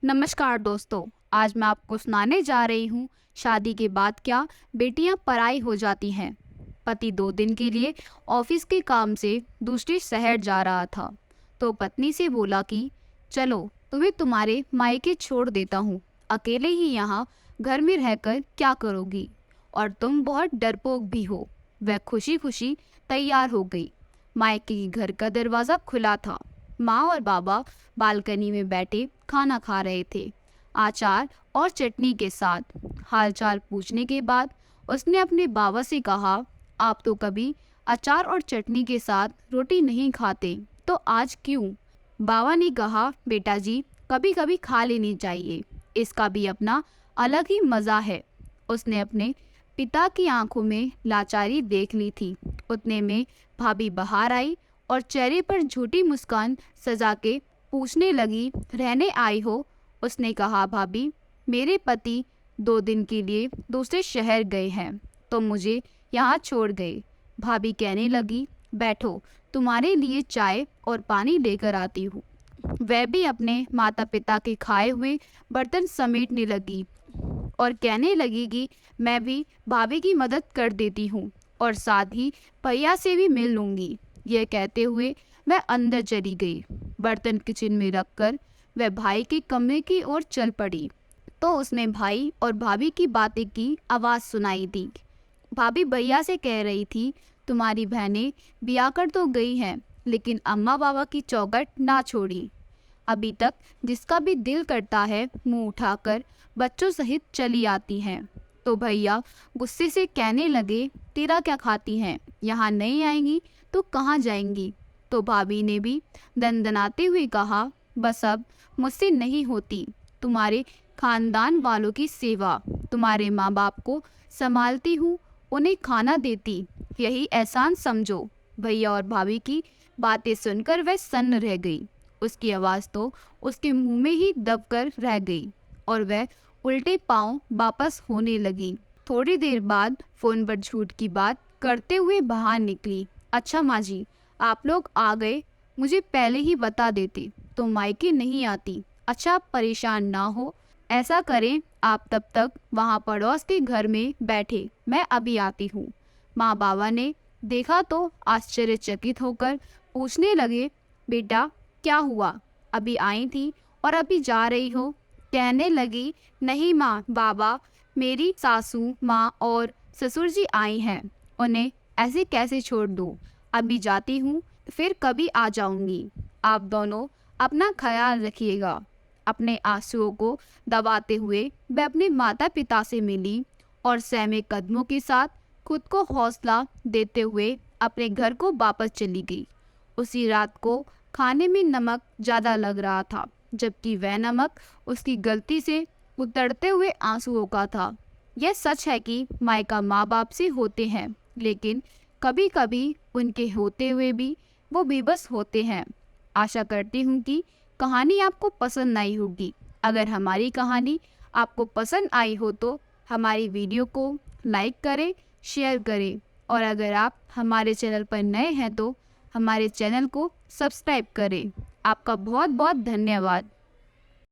नमस्कार दोस्तों। आज मैं आपको सुनाने जा रही हूँ शादी के बाद क्या बेटियां पराई हो जाती हैं। पति 2 दिन के लिए ऑफिस के काम से दूसरे शहर जा रहा था तो पत्नी से बोला कि चलो तुम्हें तुम्हारे मायके छोड़ देता हूँ, अकेले ही यहाँ घर में रहकर क्या करोगी, और तुम बहुत डरपोक भी हो। वह खुशी खुशी तैयार हो गई। मायके के घर का दरवाज़ा खुला था। माँ और बाबा बालकनी में बैठे खाना खा रहे थे, अचार और चटनी के साथ। हालचाल पूछने के बाद उसने अपने बाबा से कहा, आप तो कभी अचार और चटनी के साथ रोटी नहीं खाते, तो आज क्यों? बाबा ने कहा, बेटा जी, कभी कभी खा लेनी चाहिए, इसका भी अपना अलग ही मज़ा है। उसने अपने पिता की आंखों में लाचारी देख ली थी। उतने में भाभी बाहर आई और चेहरे पर झूठी मुस्कान सजा के पूछने लगी, रहने आई हो? उसने कहा, भाभी, मेरे पति 2 दिन के लिए दूसरे शहर गए हैं तो मुझे यहाँ छोड़ गए। भाभी कहने लगी, बैठो, तुम्हारे लिए चाय और पानी लेकर आती हूँ। वह भी अपने माता पिता के खाए हुए बर्तन समेटने लगी और कहने लगी कि मैं भी भाभी की मदद कर देती हूँ और साथ ही भैया से भी मिल लूँगी। यह कहते हुए वह अंदर चली गई। बर्तन किचन में रखकर वह भाई के कमरे की ओर चल पड़ी तो उसने भाई और भाभी की बातें की आवाज़ सुनाई दी। भाभी भैया से कह रही थी, तुम्हारी बहनें ब्याह कर तो गई हैं लेकिन अम्मा बाबा की चौखट ना छोड़ी। अभी तक जिसका भी दिल करता है मुंह उठाकर बच्चों सहित चली आती हैं। तो भैया गुस्से से कहने लगे, तेरा क्या खाती हैं, यहाँ नहीं आएंगी तो कहाँ जाएंगी? तो भाभी ने भी दनदनाते हुए कहा, बस अब मुझसे नहीं होती तुम्हारे खानदान वालों की सेवा। तुम्हारे माँ बाप को संभालती हूँ, उन्हें खाना देती, यही एहसान समझो। भैया और भाभी की बातें सुनकर वह सन्न रह गई। उसकी आवाज़ तो उसके मुंह में ही दबकर रह गई और वह उल्टे पांव वापस होने लगी। थोड़ी देर बाद फ़ोन पर झूठ की बात करते हुए बाहर निकली। अच्छा माँ जी, आप लोग आ गए, मुझे पहले ही बता देते तो मायके नहीं आती। अच्छा, आप परेशान ना हो, ऐसा करें, आप तब तक वहाँ पड़ोस के घर में बैठे, मैं अभी आती हूँ। माँ बाबा ने देखा तो आश्चर्यचकित होकर पूछने लगे, बेटा क्या हुआ, अभी आई थी और अभी जा रही हो? कहने लगी, नहीं माँ बाबा, मेरी सासू माँ और ससुर जी आई हैं, उन्हें ऐसे कैसे छोड़ दूँ? अभी जाती हूँ, फिर कभी आ जाऊँगी। आप दोनों अपना ख्याल रखिएगा। अपने आंसुओं को दबाते हुए वह अपने माता पिता से मिली और सहमे कदमों के साथ खुद को हौसला देते हुए अपने घर को वापस चली गई। उसी रात को खाने में नमक ज़्यादा लग रहा था, जबकि वह नमक उसकी गलती से उतरते हुए आंसुओं का था। यह सच है कि मायका माँ बाप से होते हैं, लेकिन कभी कभी उनके होते हुए भी वो बेबस होते हैं। आशा करती हूँ कि कहानी आपको पसंद आई होगी। अगर हमारी कहानी आपको पसंद आई हो तो हमारी वीडियो को लाइक करें, शेयर करें, और अगर आप हमारे चैनल पर नए हैं तो हमारे चैनल को सब्सक्राइब करें। आपका बहुत बहुत धन्यवाद।